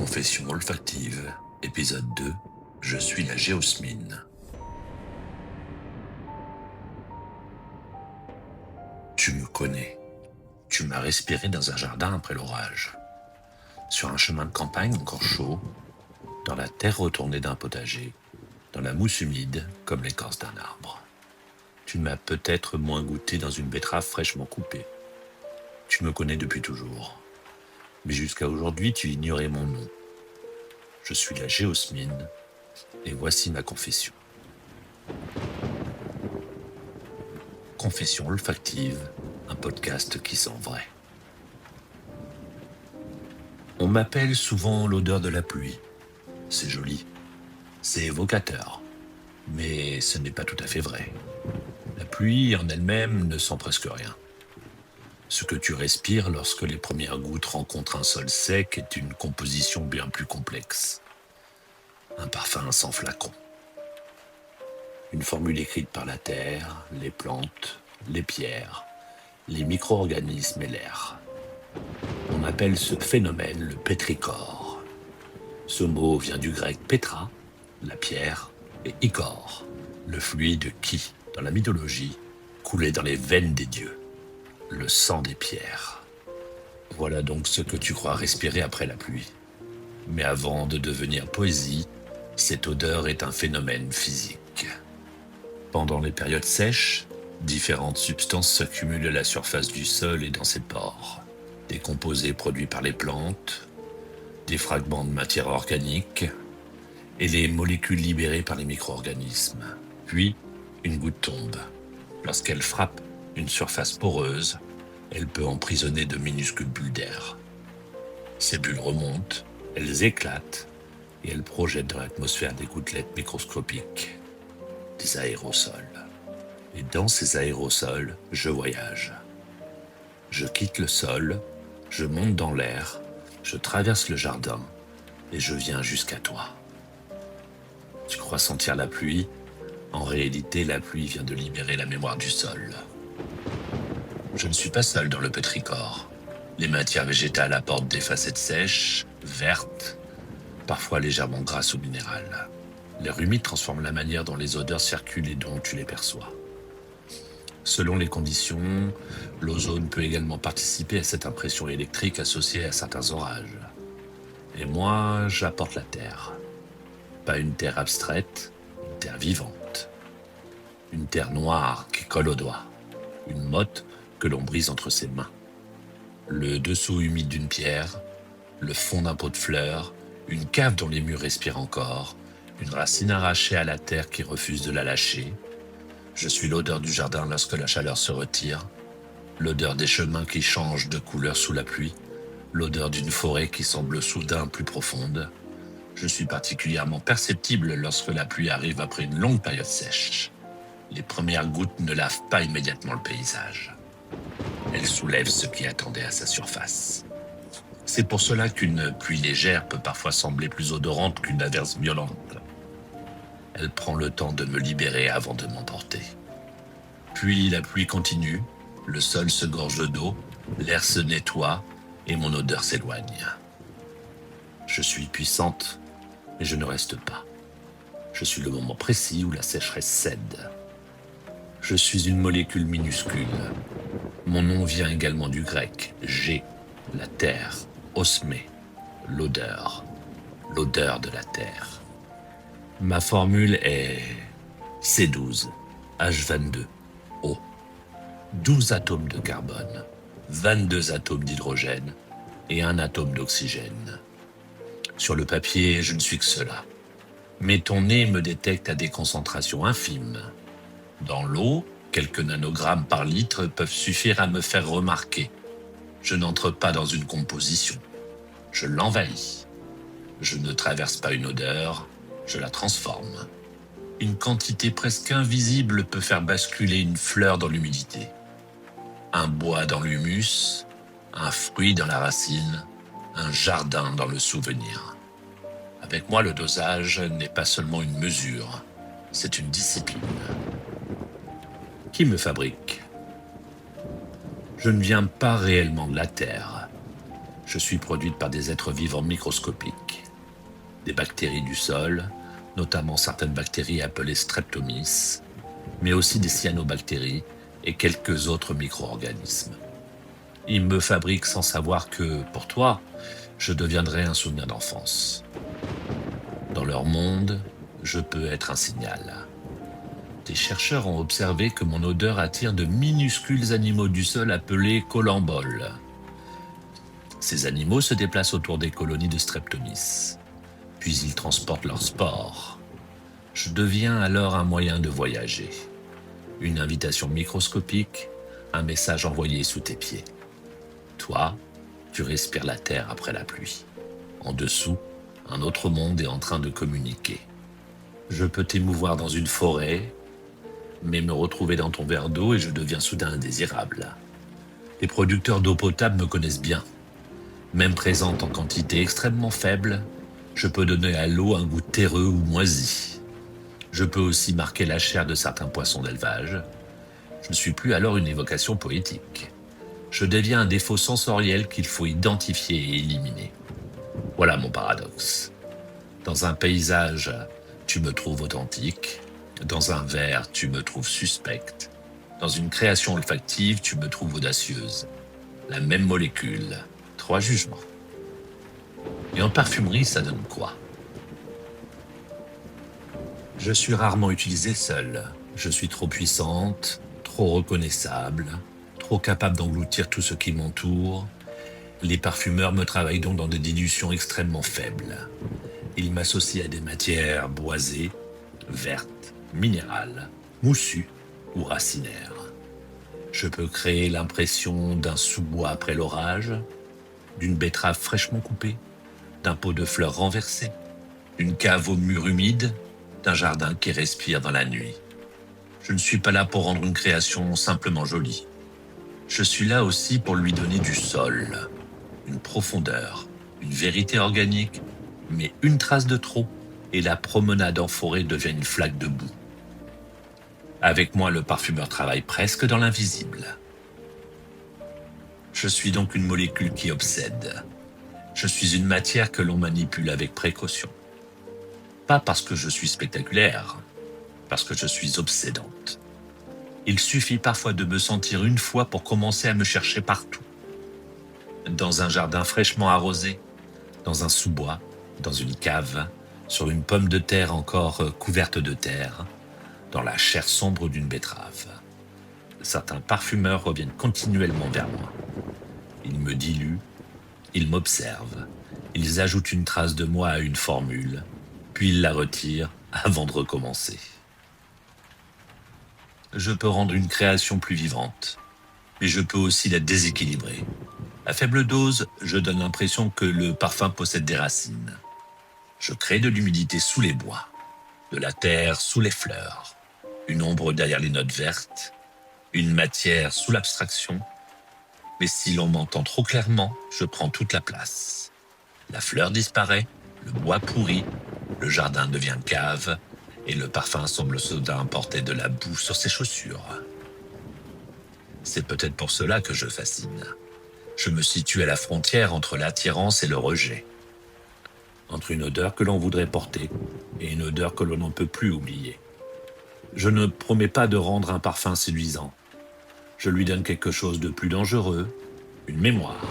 Confession olfactive, épisode 2, je suis la géosmine. Tu me connais. Tu m'as respiré dans un jardin après l'orage. Sur un chemin de campagne encore chaud, dans la terre retournée d'un potager, dans la mousse humide comme l'écorce d'un arbre. Tu m'as peut-être moins goûté dans une betterave fraîchement coupée. Tu me connais depuis toujours. Mais jusqu'à aujourd'hui, tu ignorais mon nom. Je suis la géosmine, et voici ma confession. Confession olfactive, un podcast qui sent vrai. On m'appelle souvent l'odeur de la pluie. C'est joli, c'est évocateur, mais ce n'est pas tout à fait vrai. La pluie en elle-même ne sent presque rien. Ce que tu respires lorsque les premières gouttes rencontrent un sol sec est une composition bien plus complexe. Un parfum sans flacon. Une formule écrite par la terre, les plantes, les pierres, les micro-organismes et l'air. On appelle ce phénomène le pétrichore. Ce mot vient du grec pétra, la pierre, et ichor, le fluide qui, dans la mythologie, coulait dans les veines des dieux, le sang des pierres. Voilà donc ce que tu crois respirer après la pluie. Mais avant de devenir poésie, cette odeur est un phénomène physique. Pendant les périodes sèches, différentes substances s'accumulent à la surface du sol et dans ses pores. Des composés produits par les plantes, des fragments de matière organique et les molécules libérées par les micro-organismes. Puis, une goutte tombe. Lorsqu'elle frappe une surface poreuse, elle peut emprisonner de minuscules bulles d'air. Ces bulles remontent, elles éclatent et elles projettent dans l'atmosphère des gouttelettes microscopiques, des aérosols. Et dans ces aérosols, je voyage. Je quitte le sol, je monte dans l'air, je traverse le jardin et je viens jusqu'à toi. Tu crois sentir la pluie? En réalité, la pluie vient de libérer la mémoire du sol. Je ne suis pas seul dans le pétrichore. Les matières végétales apportent des facettes sèches, vertes, parfois légèrement grasses ou minérales. L'air humide transforme la manière dont les odeurs circulent et dont tu les perçois. Selon les conditions, l'ozone peut également participer à cette impression électrique associée à certains orages. Et moi, j'apporte la terre. Pas une terre abstraite, une terre vivante. Une terre noire qui colle aux doigts. Une motte que l'on brise entre ses mains. Le dessous humide d'une pierre, le fond d'un pot de fleurs, une cave dont les murs respirent encore, une racine arrachée à la terre qui refuse de la lâcher. Je suis l'odeur du jardin lorsque la chaleur se retire, l'odeur des chemins qui changent de couleur sous la pluie, l'odeur d'une forêt qui semble soudain plus profonde. Je suis particulièrement perceptible lorsque la pluie arrive après une longue période sèche. Les premières gouttes ne lavent pas immédiatement le paysage. Elles soulèvent ce qui attendait à sa surface. C'est pour cela qu'une pluie légère peut parfois sembler plus odorante qu'une averse violente. Elle prend le temps de me libérer avant de m'emporter. Puis la pluie continue, le sol se gorge d'eau, l'air se nettoie et mon odeur s'éloigne. Je suis puissante, mais je ne reste pas. Je suis le moment précis où la sécheresse cède. Je suis une molécule minuscule. Mon nom vient également du grec, gé, la terre, osmé, l'odeur de la terre. Ma formule est C12, H22, O. 12 atomes de carbone, 22 atomes d'hydrogène et 1 atome d'oxygène. Sur le papier, je ne suis que cela. Mais ton nez me détecte à des concentrations infimes. Dans l'eau, quelques nanogrammes par litre peuvent suffire à me faire remarquer. Je n'entre pas dans une composition. Je l'envahis. Je ne traverse pas une odeur, je la transforme. Une quantité presque invisible peut faire basculer une fleur dans l'humidité, un bois dans l'humus, un fruit dans la racine, un jardin dans le souvenir. Avec moi, le dosage n'est pas seulement une mesure, c'est une discipline. Qui me fabrique? Je ne viens pas réellement de la terre. Je suis produite par des êtres vivants microscopiques, des bactéries du sol, notamment certaines bactéries appelées Streptomys, mais aussi des cyanobactéries et quelques autres micro-organismes. Ils me fabriquent sans savoir que, pour toi, je deviendrai un souvenir d'enfance. Dans leur monde, je peux être un signal. Des chercheurs ont observé que mon odeur attire de minuscules animaux du sol appelés colamboles. Ces animaux se déplacent autour des colonies de Streptomys, puis ils transportent leurs spores. Je deviens alors un moyen de voyager. Une invitation microscopique, un message envoyé sous tes pieds. Toi, tu respires la terre après la pluie. En dessous, un autre monde est en train de communiquer. Je peux t'émouvoir dans une forêt, mais me retrouver dans ton verre d'eau et je deviens soudain indésirable. Les producteurs d'eau potable me connaissent bien. Même présente en quantité extrêmement faible, je peux donner à l'eau un goût terreux ou moisi. Je peux aussi marquer la chair de certains poissons d'élevage. Je ne suis plus alors une évocation poétique. Je deviens un défaut sensoriel qu'il faut identifier et éliminer. Voilà mon paradoxe. Dans un paysage, tu me trouves authentique. Dans un verre, tu me trouves suspecte. Dans une création olfactive, tu me trouves audacieuse. La même molécule, 3 jugements. Et en parfumerie, ça donne quoi? Je suis rarement utilisée seule. Je suis trop puissante, trop reconnaissable, trop capable d'engloutir tout ce qui m'entoure. Les parfumeurs me travaillent donc dans des dilutions extrêmement faibles. Ils m'associent à des matières boisées, vertes, minérales, moussues ou racinaires. Je peux créer l'impression d'un sous-bois après l'orage, d'une betterave fraîchement coupée, d'un pot de fleurs renversé, d'une cave aux murs humides, d'un jardin qui respire dans la nuit. Je ne suis pas là pour rendre une création simplement jolie. Je suis là aussi pour lui donner du sol, une profondeur, une vérité organique, mais une trace de trop, et la promenade en forêt devient une flaque de boue. Avec moi, le parfumeur travaille presque dans l'invisible. Je suis donc une molécule qui obsède. Je suis une matière que l'on manipule avec précaution. Pas parce que je suis spectaculaire, parce que je suis obsédante. Il suffit parfois de me sentir une fois pour commencer à me chercher partout. Dans un jardin fraîchement arrosé, dans un sous-bois, dans une cave, sur une pomme de terre encore couverte de terre, dans la chair sombre d'une betterave. Certains parfumeurs reviennent continuellement vers moi. Ils me diluent, ils m'observent, ils ajoutent une trace de moi à une formule, puis ils la retirent avant de recommencer. Je peux rendre une création plus vivante, mais je peux aussi la déséquilibrer. À faible dose, je donne l'impression que le parfum possède des racines. Je crée de l'humidité sous les bois, de la terre sous les fleurs, une ombre derrière les notes vertes, une matière sous l'abstraction. Mais si l'on m'entend trop clairement, je prends toute la place. La fleur disparaît, le bois pourrit, le jardin devient cave, et le parfum semble soudain porter de la boue sur ses chaussures. C'est peut-être pour cela que je fascine. Je me situe à la frontière entre l'attirance et le rejet. Entre une odeur que l'on voudrait porter et une odeur que l'on ne peut plus oublier. Je ne promets pas de rendre un parfum séduisant. Je lui donne quelque chose de plus dangereux, une mémoire.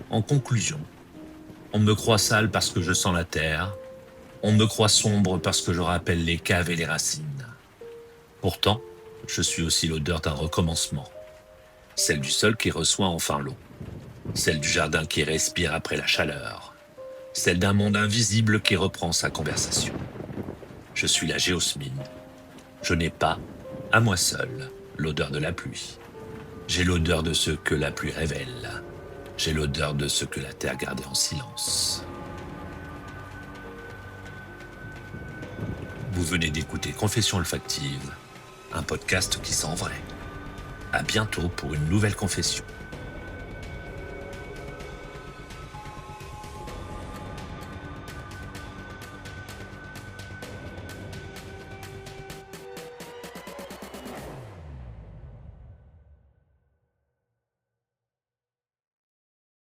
En conclusion, on me croit sale parce que je sens la terre, on me croit sombre parce que je rappelle les caves et les racines. Pourtant, je suis aussi l'odeur d'un recommencement. Celle du sol qui reçoit enfin l'eau. Celle du jardin qui respire après la chaleur. Celle d'un monde invisible qui reprend sa conversation. Je suis la géosmine. Je n'ai pas, à moi seul, l'odeur de la pluie. J'ai l'odeur de ce que la pluie révèle. J'ai l'odeur de ce que la terre gardait en silence. Vous venez d'écouter Confession olfactive, un podcast qui sent vrai. À bientôt pour une nouvelle confession.